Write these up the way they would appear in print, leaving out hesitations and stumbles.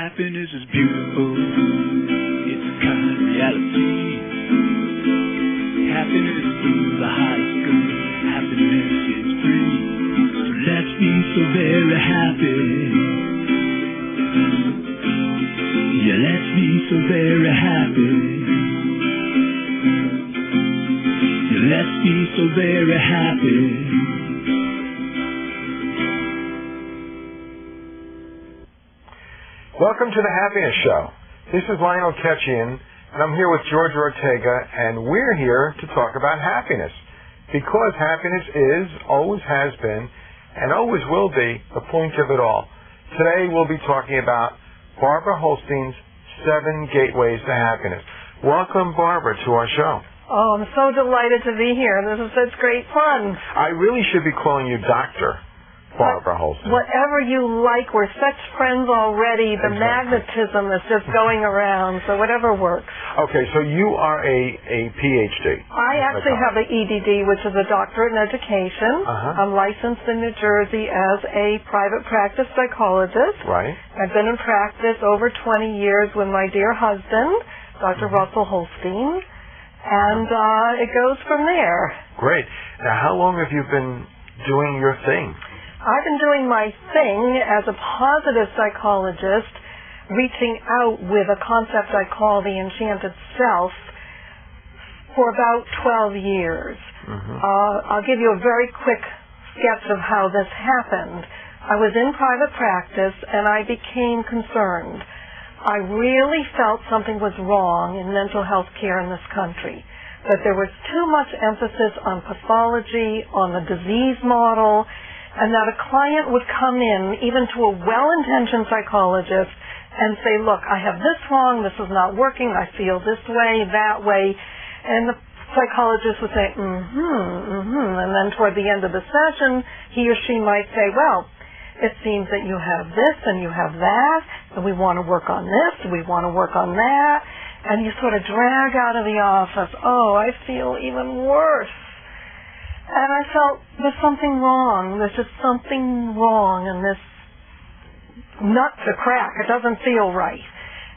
Happiness is beautiful. It's a kind of reality. Happiness is the highest good. Happiness is free. So let's be so very happy. Yeah, let's be so very happy. Yeah, let's be so very happy. Welcome to the Happiness Show. This is Lionel Ketchian, and I'm here with George Ortega, and we're here to talk about happiness. Because happiness is, always has been, and always will be, the point of it all. Today we'll be talking about Becker Holstein's 7 Gateways to Happiness. Welcome, Barbara, to our show. Oh, I'm so delighted to be here. This is such great fun. I really should be calling you Dr. Becker Holstein. Whatever you like. We're such friends already. The Exactly. magnetism is just going around, so whatever works. Okay, so you are a PhD. I actually have an EDD, which is a doctorate in education. I'm licensed in New Jersey as a private practice psychologist. Right. I've been in practice over 20 years with my dear husband, Dr. Russell Holstein, and it goes from there. Great. Now, how long have you been doing your thing? I've been doing my thing as a positive psychologist, reaching out with a concept I call the enchanted self for about 12 years. I'll give you a very quick sketch of how this happened. I was in private practice and I became concerned. I really felt something was wrong in mental health care in this country, that there was too much emphasis on pathology, on the disease model, and that a client would come in, even to a well-intentioned psychologist, and say, look, I have this wrong, this is not working, I feel this way, that way, and the psychologist would say, and then toward the end of the session, he or she might say, well, it seems that you have this and you have that, and we want to work on this, and we want to work on that, and you sort of drag out of the office, oh, I feel even worse. And I felt there's something wrong. There's just something wrong in this nut to crack. It doesn't feel right.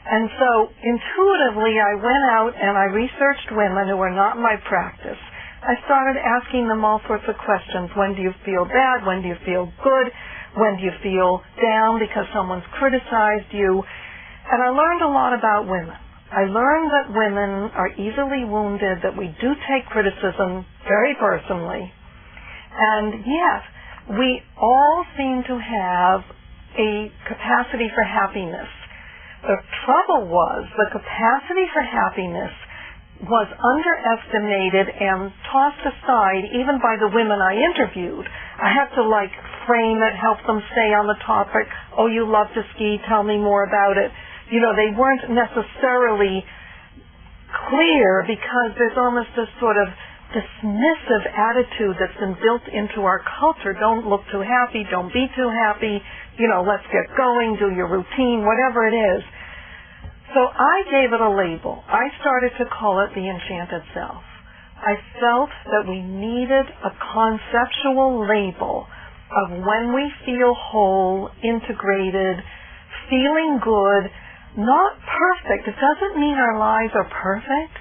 And so intuitively I went out and I researched women who were not in my practice. I started asking them all sorts of questions. When do you feel bad? When do you feel good? When do you feel down because someone's criticized you? And I learned a lot about women. I learned that women are easily wounded, that we do take criticism very personally, and yet we all seem to have a capacity for happiness. The trouble was the capacity for happiness was underestimated and tossed aside even by the women I interviewed. I had to frame it, help them stay on the topic. Oh, you love to ski, tell me more about it. You know, they weren't necessarily clear because there's almost this sort of dismissive attitude that's been built into our culture. Don't look too happy, don't be too happy, let's get going, do your routine, whatever it is. So I gave it a label. I started to call it the enchanted self. I felt that we needed a conceptual label of when we feel whole, integrated, feeling good, not perfect. It doesn't mean our lives are perfect,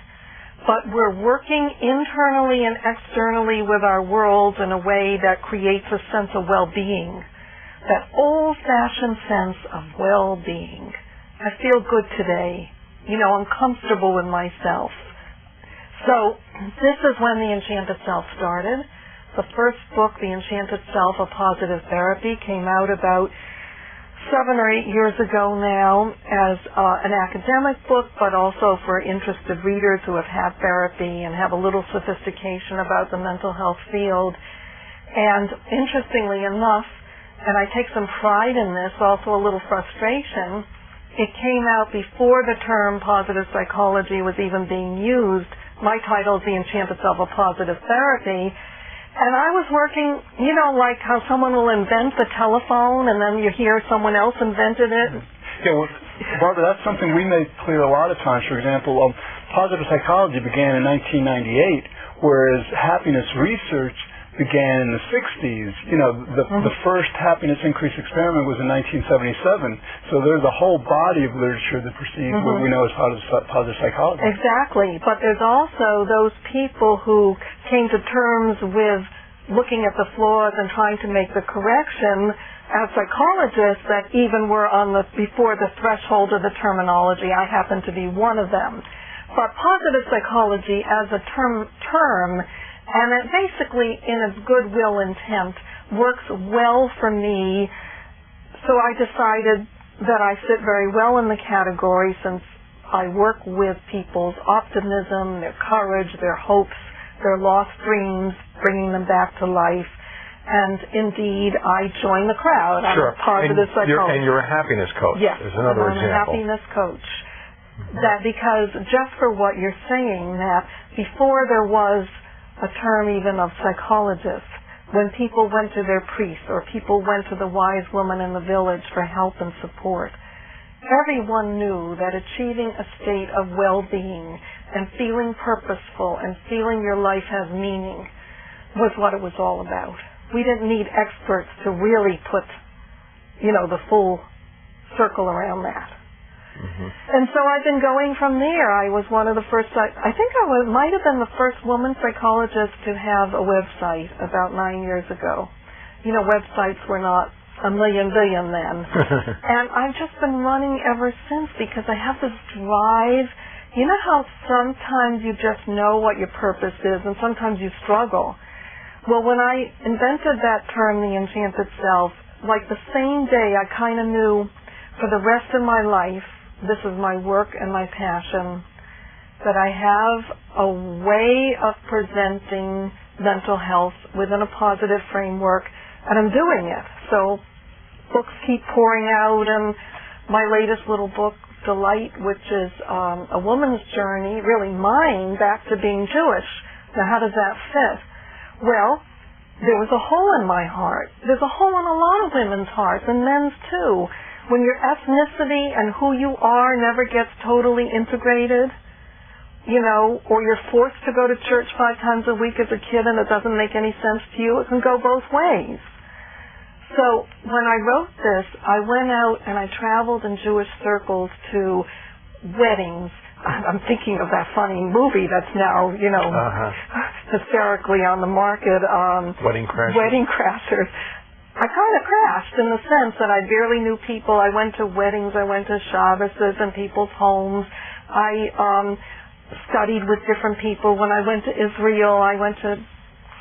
but we're working internally and externally with our worlds in a way that creates a sense of well-being, that old-fashioned sense of well-being. I feel good today. I'm comfortable with myself. So this is when the Enchanted Self started. The first book, The Enchanted Self, A Positive Therapy, came out about 7 or 8 years ago now as an academic book, but also for interested readers who have had therapy and have a little sophistication about the mental health field. And interestingly enough, and I take some pride in this, also a little frustration, it came out before the term positive psychology was even being used. My title is The Enchanted Self, A Positive Therapy. And I was working, like how someone will invent the telephone and then you hear someone else invented it. Yeah, well, Barbara, that's something we make clear a lot of times. For example, positive psychology began in 1998, whereas happiness research began in the 60s. The first happiness increase experiment was in 1977. So there's a whole body of literature that precedes what we know as positive psychology. Exactly. But there's also those people who came to terms with looking at the flaws and trying to make the correction as psychologists that even were before the threshold of the terminology. I happen to be one of them. But positive psychology as a term, and it basically in its goodwill intent, works well for me. So I decided that I fit very well in the category since I work with people's optimism, their courage, their hopes, their lost dreams, bringing them back to life. And indeed, I join the crowd. I'm a positive psychologist. And you're a happiness coach. Yes, There's another I'm example. a happiness coach. That because just for what you're saying, that before there was a term even of psychologists, when people went to their priest or people went to the wise woman in the village for help and support, everyone knew that achieving a state of well-being and feeling purposeful and feeling your life has meaning was what it was all about. We didn't need experts to really put, the full circle around that. And so I've been going from there. I was one of the first, I think I might have been the first woman psychologist to have a website about 9 years ago. Websites were not a million billion then. And I've just been running ever since because I have this drive. You know how sometimes you just know what your purpose is and sometimes you struggle? Well, when I invented that term, the enchanted self, like the same day I kind of knew for the rest of my life, this is my work and my passion, that I have a way of presenting mental health within a positive framework, and I'm doing it. So books keep pouring out, and my latest little book, Delight, which is a woman's journey, really mine, back to being Jewish. Now, how does that fit? Well, there was a hole in my heart. There's a hole in a lot of women's hearts, and men's too. When your ethnicity and who you are never gets totally integrated, or you're forced to go to church 5 times a week as a kid and it doesn't make any sense to you, it can go both ways. So when I wrote this, I went out and I traveled in Jewish circles to weddings. I'm thinking of that funny movie that's now, hysterically on the market. Wedding Crashers. Wedding Crashers. I kind of crashed in the sense that I barely knew people. I went to weddings, I went to Shabbases and people's homes. I studied with different people. When I went to Israel, I went to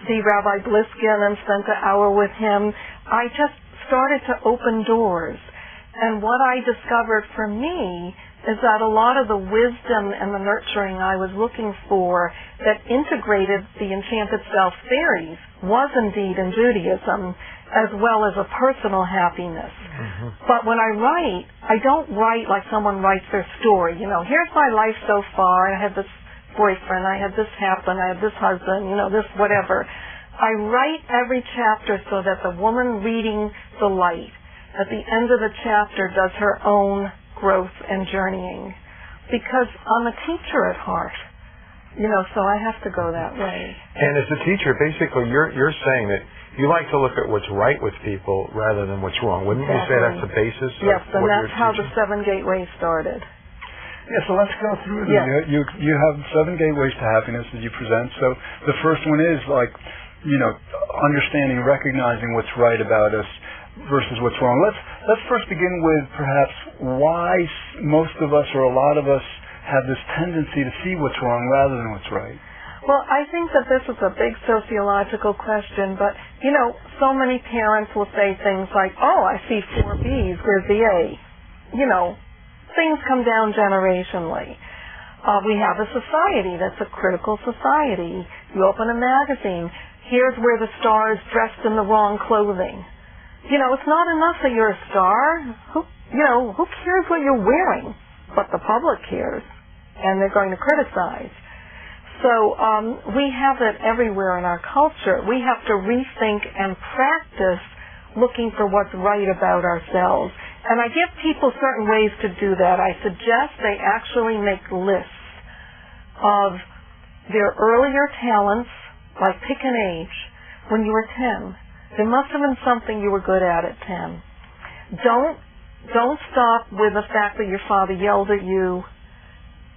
see Rabbi Bliskin and spent an hour with him. I just started to open doors. And what I discovered for me is that a lot of the wisdom and the nurturing I was looking for that integrated the enchanted self theories was indeed in Judaism, as well as a personal happiness. But when I write, I don't write like someone writes their story. Here's my life so far. I had this boyfriend. I had this happen. I had this husband. This whatever. I write every chapter so that the woman reading the light at the end of the chapter does her own growth and journeying. Because I'm a teacher at heart. So I have to go that way. And as a teacher, basically, you're saying that you like to look at what's right with people rather than what's wrong. Wouldn't you say that's the basis of yes, and what that's you're how teaching? the 7 Gateways started. Yeah, so let's go through them. Yeah. You have 7 gateways to happiness that you present. So the first one is understanding, recognizing what's right about us versus what's wrong. Let's first begin with perhaps why most of us or a lot of us have this tendency to see what's wrong rather than what's right. Well, I think that this is a big sociological question, but, so many parents will say things like, oh, I see 4 Bs, where's the A? Things come down generationally. We have a society that's a critical society. You open a magazine, here's where the star is dressed in the wrong clothing. It's not enough that you're a star. Who cares what you're wearing? But the public cares, and they're going to criticize. So we have it everywhere in our culture. We have to rethink and practice looking for what's right about ourselves. And I give people certain ways to do that. I suggest they actually make lists of their earlier talents, like pick an age. when you were 10. There must have been something you were good at 10. Don't stop with the fact that your father yelled at you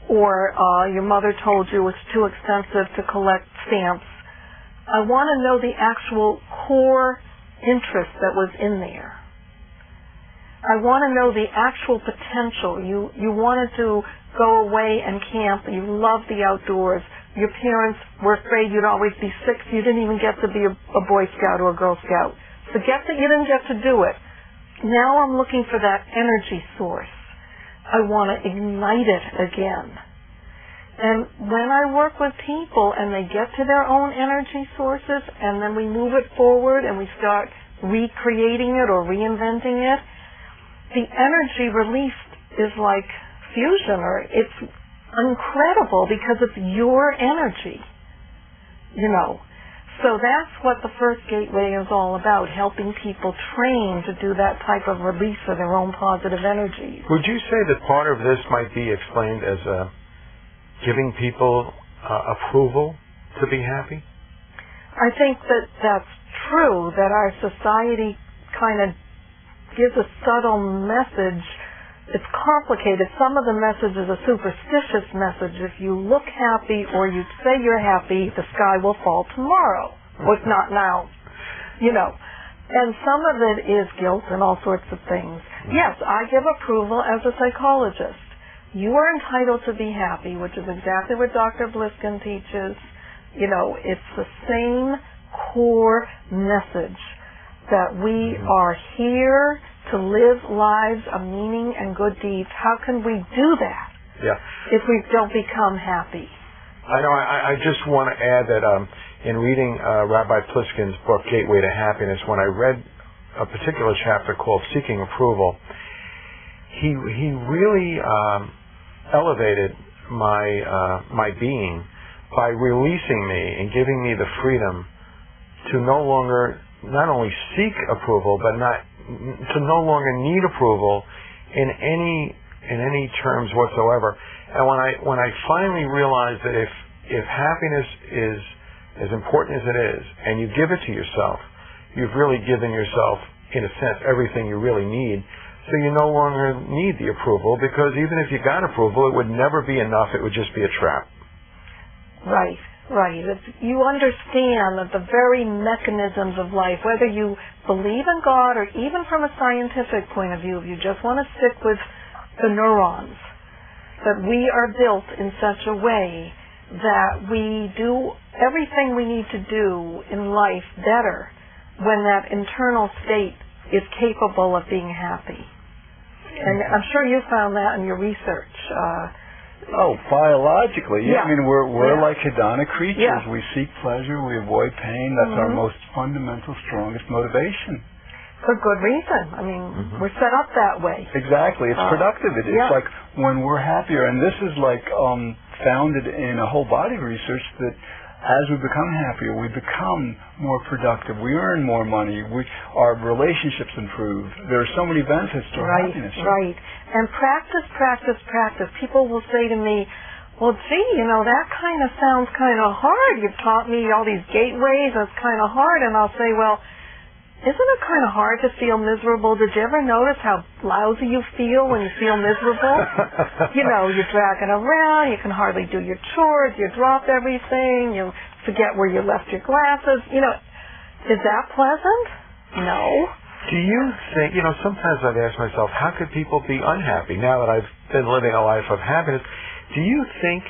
or your mother told you it's too expensive to collect stamps. I want to know the actual core interest that was in there. I want to know the actual potential. You wanted to go away and camp. You loved the outdoors. Your parents were afraid you'd always be sick, so you didn't even get to be a Boy Scout or a Girl Scout. Forget that you didn't get to do it. Now I'm looking for that energy source. I want to ignite it again. And when I work with people and they get to their own energy sources and then we move it forward and we start recreating it or reinventing it, the energy released is like fusion, or it's incredible because it's your energy, you know. So that's what the first gateway is all about, helping people train to do that type of release of their own positive energy. Would you say that part of this might be explained as giving people approval to be happy? I think that that's true, that our society kind of gives a subtle message. It's complicated. Some of the message is a superstitious message. If you look happy or you say you're happy, the sky will fall tomorrow. Well, if not now, you know. And some of it is guilt and all sorts of things. Yes, I give approval as a psychologist. You are entitled to be happy, which is exactly what Dr. Bliskin teaches. You know, it's the same core message that we are here to live lives of meaning and good deeds. How can we do that if we don't become happy? I know. I just want to add that in reading Rabbi Pliskin's book, Gateway to Happiness, when I read a particular chapter called Seeking Approval, he really elevated my being by releasing me and giving me the freedom to not only seek approval, but to no longer need approval in any terms whatsoever. And when I finally realized that if happiness is as important as it is, and you give it to yourself, you've really given yourself, in a sense, everything you really need. So you no longer need the approval, because even if you got approval, it would never be enough. It would just be a trap. Right. If you understand that the very mechanisms of life, whether you believe in God or even from a scientific point of view, if you just want to stick with the neurons, that we are built in such a way that we do everything we need to do in life better when that internal state is capable of being happy. And I'm sure you found that in your research. Biologically, yeah. I mean, we're like hedonic creatures. Yeah. We seek pleasure, we avoid pain. That's our most fundamental, strongest motivation. For good reason. I mean, we're set up that way. Exactly. It's productive. It's like when we're happier, and this is like founded in a whole body of research that as we become happier, we become more productive. We earn more money. Our relationships improve. There are so many benefits to our happiness. Right. And practice. People will say to me, well, gee, that kind of sounds kind of hard. You've taught me all these gateways. That's kind of hard. And I'll say, well, isn't it kind of hard to feel miserable? Did you ever notice how lousy you feel when you feel miserable? You're dragging around, you can hardly do your chores, you drop everything, you forget where you left your glasses. Is that pleasant? No. Do you think, sometimes I've asked myself, how could people be unhappy now that I've been living a life of happiness? Do you think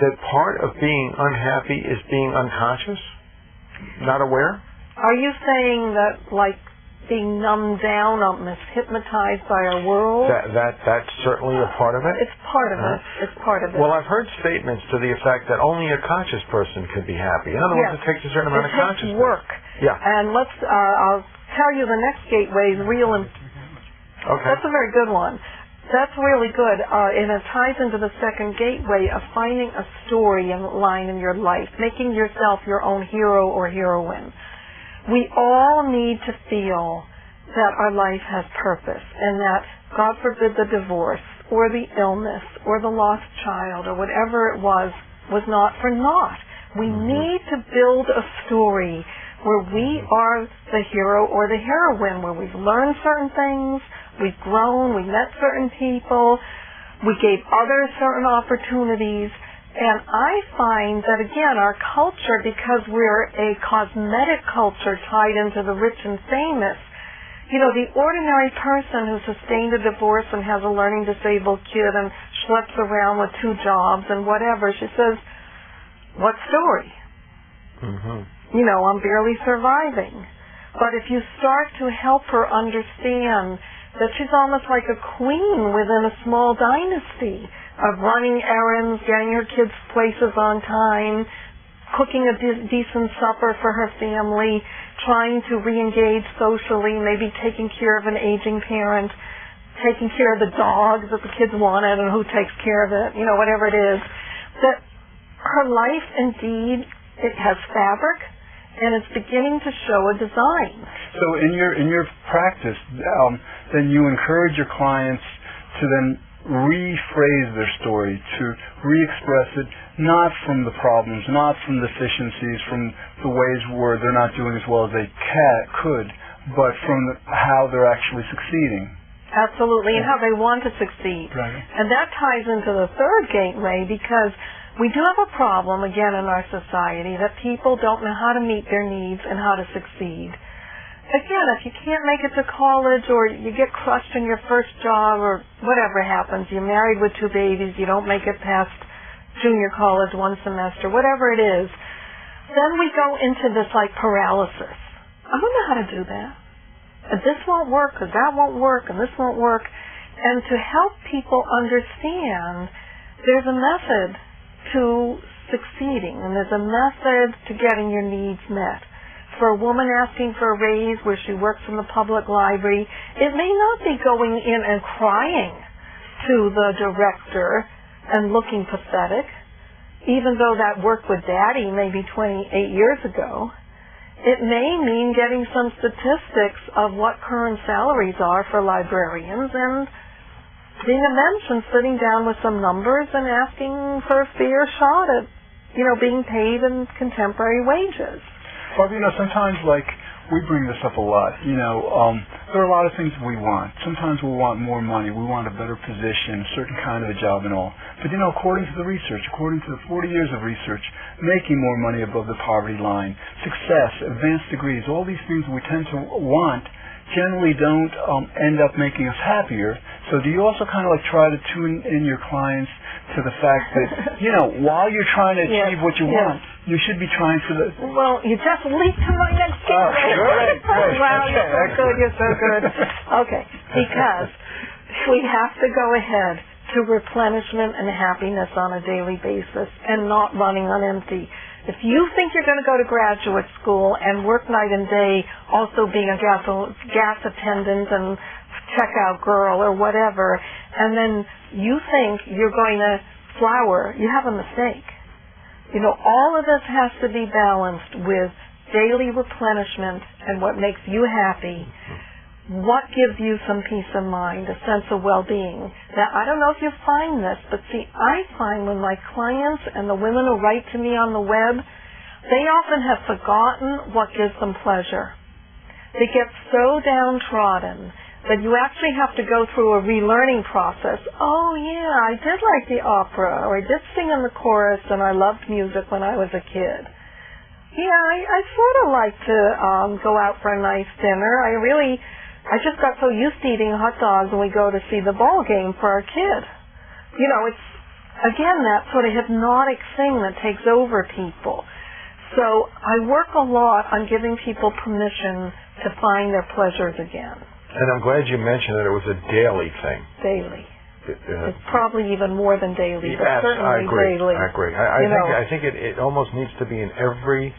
that part of being unhappy is being unconscious? Not aware? Are you saying that, like, being numbed down, almost hypnotized by our world? That's certainly a part of it? It's part of it. It's part of it. Well, I've heard statements to the effect that only a conscious person could be happy. In other words, it takes a certain amount of consciousness. It takes work. Yeah. And I'll tell you the next gateway is real. Okay. That's a very good one. That's really good. And it ties into the second gateway of finding a story and line in your life, making yourself your own hero or heroine. We all need to feel that our life has purpose and that, God forbid, the divorce or the illness or the lost child or whatever it was not for naught. We need to build a story where we are the hero or the heroine, where we've learned certain things, we've grown, we met certain people, we gave others certain opportunities. And I find that, again, our culture, because we're a cosmetic culture tied into the rich and famous, you know, the ordinary person who sustained a divorce and has a learning disabled kid and schleps around with 2 jobs and whatever, she says, what story? You know, I'm barely surviving. But if you start to help her understand that she's almost like a queen within a small dynasty of running errands, getting her kids places on time, cooking a decent supper for her family, trying to re-engage socially, maybe taking care of an aging parent, taking care of the dog that the kids wanted and who takes care of it, you know, whatever it is, that her life indeed, it has fabric, and it's beginning to show a design. So in your practice, then you encourage your clients to then rephrase their story, to re-express it, not from the problems, not from the deficiencies, from the ways where they're not doing as well as they could, but from how they're actually succeeding. Absolutely, and how they want to succeed. Right. And that ties into the third gateway, because we do have a problem, again, in our society, that people don't know how to meet their needs and how to succeed. Again, if you can't make it to college, or you get crushed in your first job, or whatever happens, you're married with 2 babies, you don't make it past junior college 1 semester, whatever it is, then we go into this like paralysis. I don't know how to do that. And this won't work, or that won't work, and this won't work. And to help people understand, there's a method to succeeding, and there's a method to getting your needs met. For a woman asking for a raise where she works in the public library, it may not be going in and crying to the director and looking pathetic, even though that worked with Daddy maybe 28 years ago. It may mean getting some statistics of what current salaries are for librarians and being a mensch and sitting down with some numbers and asking for a fair shot at, you know, being paid in contemporary wages. Well, you know, sometimes, like, we bring this up a lot. You know, there are a lot of things we want. Sometimes we want more money. We want a better position, a certain kind of a job and all. But, you know, according to the research, according to the 40 years of research, making more money above the poverty line, success, advanced degrees, all these things we tend to want generally don't end up making us happier. So do you also kind of like try to tune in your clients to the fact that, you know, while you're trying to achieve what you want, you should be trying to... Well, you just leaped to my next gateway. Great. Wow, you're so good. Okay, because we have to go ahead to replenishment and happiness on a daily basis and not running on empty. If you think you're going to go to graduate school and work night and day, also being a gas attendant and checkout girl or whatever, and then you think you're going to flower, you have a mistake. You know, all of this has to be balanced with daily replenishment and what makes you happy. What gives you some peace of mind, a sense of well-being? Now, I don't know if you find this, but see, I find when my clients and the women who write to me on the web, they often have forgotten what gives them pleasure. They get so downtrodden that you actually have to go through a relearning process. Oh, yeah, I did like the opera, or I did sing in the chorus, and I loved music when I was a kid. Yeah, I sort of like to go out for a nice dinner. I just got so used to eating hot dogs when we go to see the ball game for our kid. You know, it's, again, that sort of hypnotic thing that takes over people. So I work a lot on giving people permission to find their pleasures again. And I'm glad you mentioned that it was a daily thing. Daily. It's probably even more than daily, but Yes, certainly I agree. daily. I agree. I think it almost needs to be in every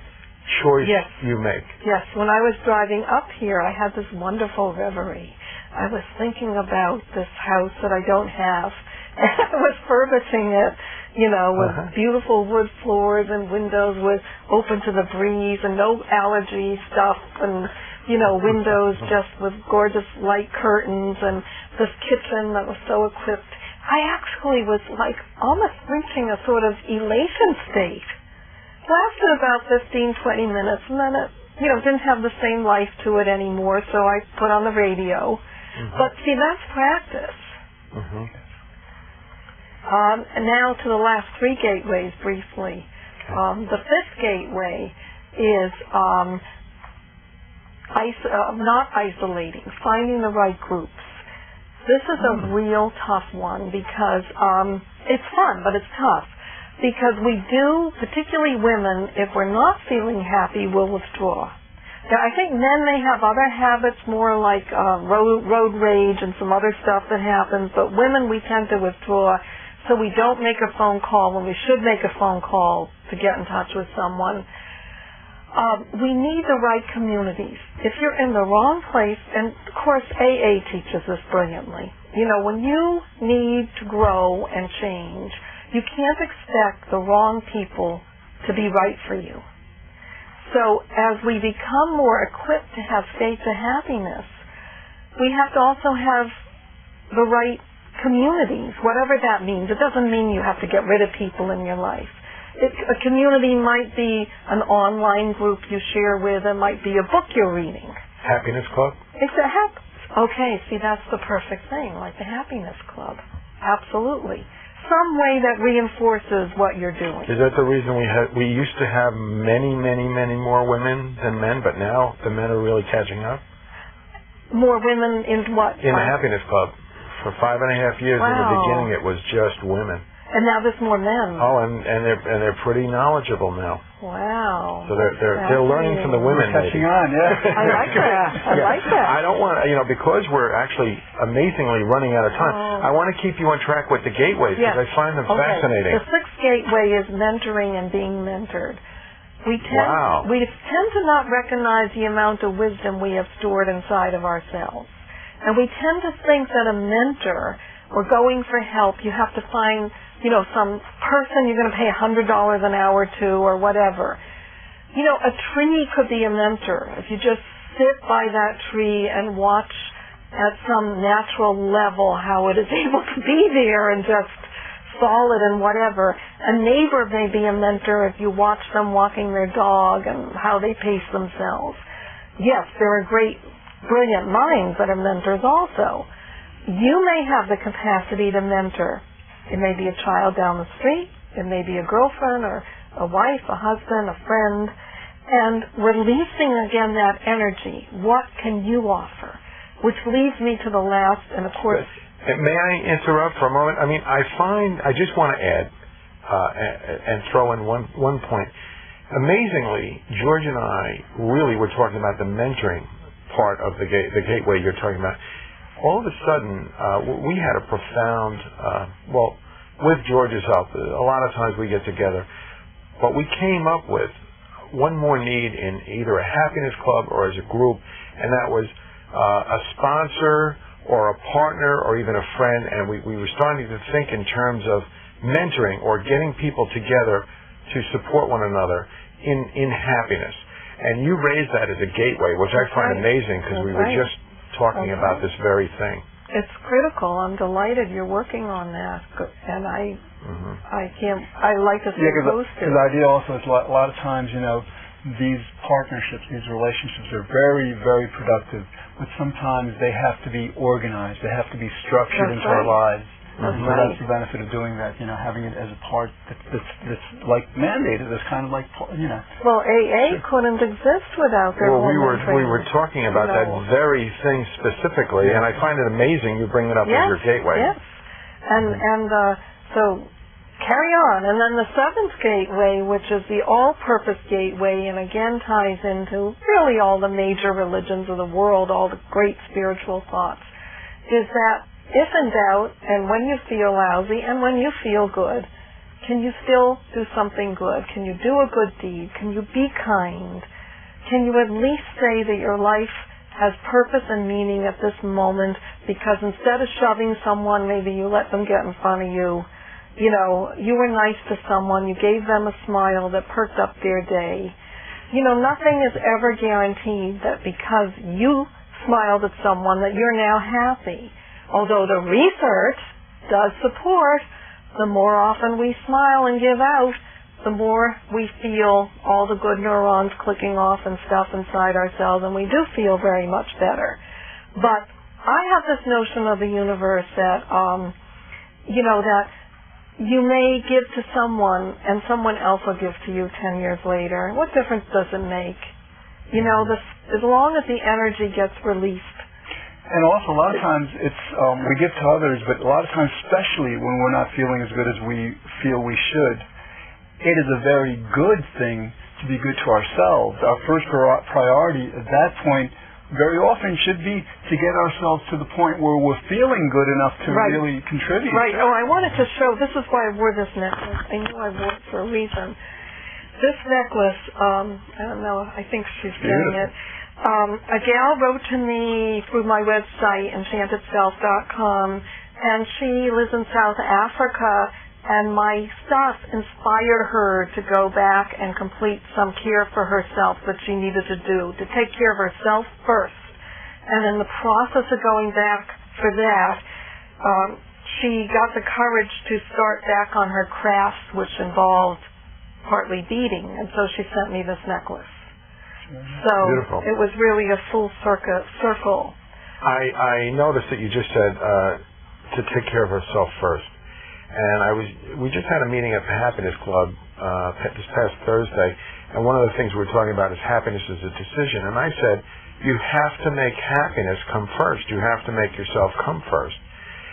choice you make. Yes, when I was driving up here, I had this wonderful reverie. I was thinking about this house that I don't have, and I was furbishing it, you know, with beautiful wood floors and windows with open to the breeze and no allergy stuff, and, you know, windows just with gorgeous light curtains, and this kitchen that was so equipped. I actually was like almost reaching a sort of elation state. Lasted about 15, 20 minutes, and then it didn't have the same life to it anymore, so I put on the radio. But see, that's practice. Now to the last 3 gateways briefly. The 5th gateway is not isolating, finding the right groups. This is a real tough one because it's fun, but it's tough. Because we do, particularly women, if we're not feeling happy, we'll withdraw. Now, I think men may have other habits, more like road rage and some other stuff that happens, but women, we tend to withdraw, so we don't make a phone call when we should make a phone call to get in touch with someone. We need the right communities. If you're in the wrong place, and of course AA teaches this brilliantly, when you need to grow and change, you can't expect the wrong people to be right for you. So as we become more equipped to have states of happiness, we have to also have the right communities, whatever that means. It doesn't mean you have to get rid of people in your life. A community might be an online group you share with. It might be a book you're reading. Happiness Club? Okay, see, that's the perfect thing, like the Happiness Club. Absolutely. Some way that reinforces what you're doing. Is that the reason we used to have many, many, many more women than men, but now the men are really catching up? More women in what? In the Happiness Club. For 5.5 years in the beginning, it was just women. And now there's more men. Oh, and they're pretty knowledgeable now. Wow. So they're learning from the women. Catching on, yeah. I like that. I like that. I don't want because we're actually amazingly running out of time. I want to keep you on track with the gateways because I find them fascinating. The 6th gateway is mentoring and being mentored. We tend to not recognize the amount of wisdom we have stored inside of ourselves. And we tend to think that a mentor or going for help, you have to find some person you're going to pay $100 an hour to or whatever. A tree could be a mentor. If you just sit by that tree and watch at some natural level how it is able to be there and just solid and whatever. A neighbor may be a mentor if you watch them walking their dog and how they pace themselves. Yes, there are great, brilliant minds that are mentors also. You may have the capacity to mentor. It may be a child down the street. It may be a girlfriend or a wife, a husband, a friend. And releasing again that energy. What can you offer? Which leads me to the last, and of course... May I interrupt for a moment? I just want to add and throw in one point. Amazingly, George and I really were talking about the mentoring part of the gateway you're talking about. All of a sudden, we had a profound, with George's help, a lot of times we get together, but we came up with one more need in either a happiness club or as a group, and that was a sponsor or a partner or even a friend, and we were starting to think in terms of mentoring or getting people together to support one another in happiness. And you raised that as a gateway, which I find amazing because we were just talking about this very thing. It's critical. I'm delighted you're working on that, and I like to stay close to it. The idea also is a lot of times, these partnerships, these relationships are very, very productive, but sometimes they have to be organized. They have to be structured into our lives. That's That's the benefit of doing that, having it as a part that's like mandated, that's kind of like, Well, AA couldn't exist without their we were talking about that very thing specifically, and I find it amazing you bring it up as your gateway. Yes, so carry on. And then the 7th gateway, which is the all-purpose gateway, and again ties into really all the major religions of the world, all the great spiritual thoughts, is that if in doubt, and when you feel lousy, and when you feel good, can you still do something good? Can you do a good deed? Can you be kind? Can you at least say that your life has purpose and meaning at this moment, because instead of shoving someone, maybe you let them get in front of you. You were nice to someone, you gave them a smile that perked up their day. Nothing is ever guaranteed that because you smiled at someone that you're now happy. Although the research does support the more often we smile and give out, the more we feel all the good neurons clicking off and stuff inside ourselves, and we do feel very much better. But I have this notion of the universe that, that you may give to someone and someone else will give to you 10 years later. What difference does it make? As long as the energy gets released. And also, a lot of times it's we give to others, but a lot of times, especially when we're not feeling as good as we feel we should, it is a very good thing to be good to ourselves. Our first priority at that point very often should be to get ourselves to the point where we're feeling good enough to really contribute. Right. Oh, I wanted to show, this is why I wore this necklace. I knew I wore it for a reason. This necklace, I don't know, I think she's getting it. A gal wrote to me through my website, enchantedself.com, and she lives in South Africa, and my stuff inspired her to go back and complete some care for herself that she needed to do, to take care of herself first. And in the process of going back for that, she got the courage to start back on her crafts, which involved partly beading, and so she sent me this necklace. So beautiful. It was really a full circle. I noticed that you just said to take care of herself first. And we just had a meeting at the Happiness Club this past Thursday, and one of the things we were talking about is happiness is a decision. And I said, you have to make happiness come first. You have to make yourself come first.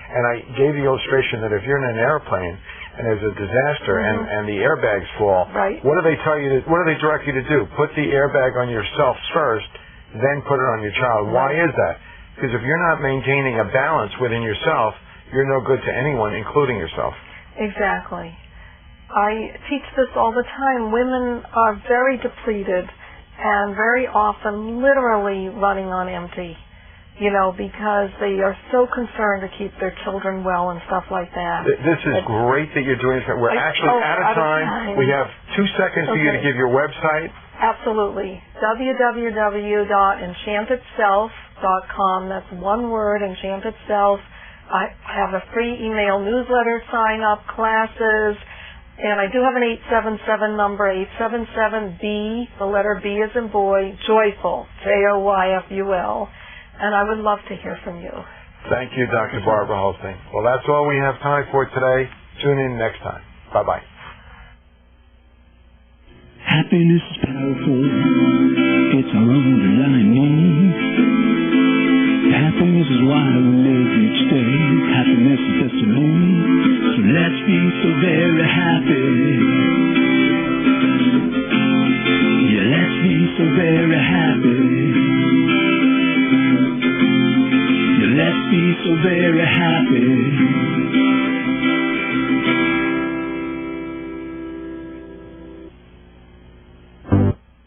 And I gave the illustration that if you're in an airplane and there's a disaster and the airbags fall, what do they tell you? What do they direct you to do? Put the airbag on yourself first, then put it on your child. Why is that? Because if you're not maintaining a balance within yourself, you're no good to anyone, including yourself. Exactly. I teach this all the time. Women are very depleted and very often literally running on empty, because they are so concerned to keep their children well and stuff like that. This is great that you're doing this. We're actually out of time. We have 2 seconds for you to give your website. Absolutely. www.enchantedself.com. That's one word, Enchanted Self. I have a free email newsletter sign-up, classes, and I do have an 877 number, 877-B, the letter B as in boy, Joyful, Joyful, and I would love to hear from you. Thank you, Dr. Barbara Holstein. Well, that's all we have time for today. Tune in next time. Bye-bye. Happiness is powerful. It's our underlying need. Happiness is why we live each day. Happiness is the saloon. So let's be so very happy. Yeah, let's be so very happy. Yeah, let's be so very happy.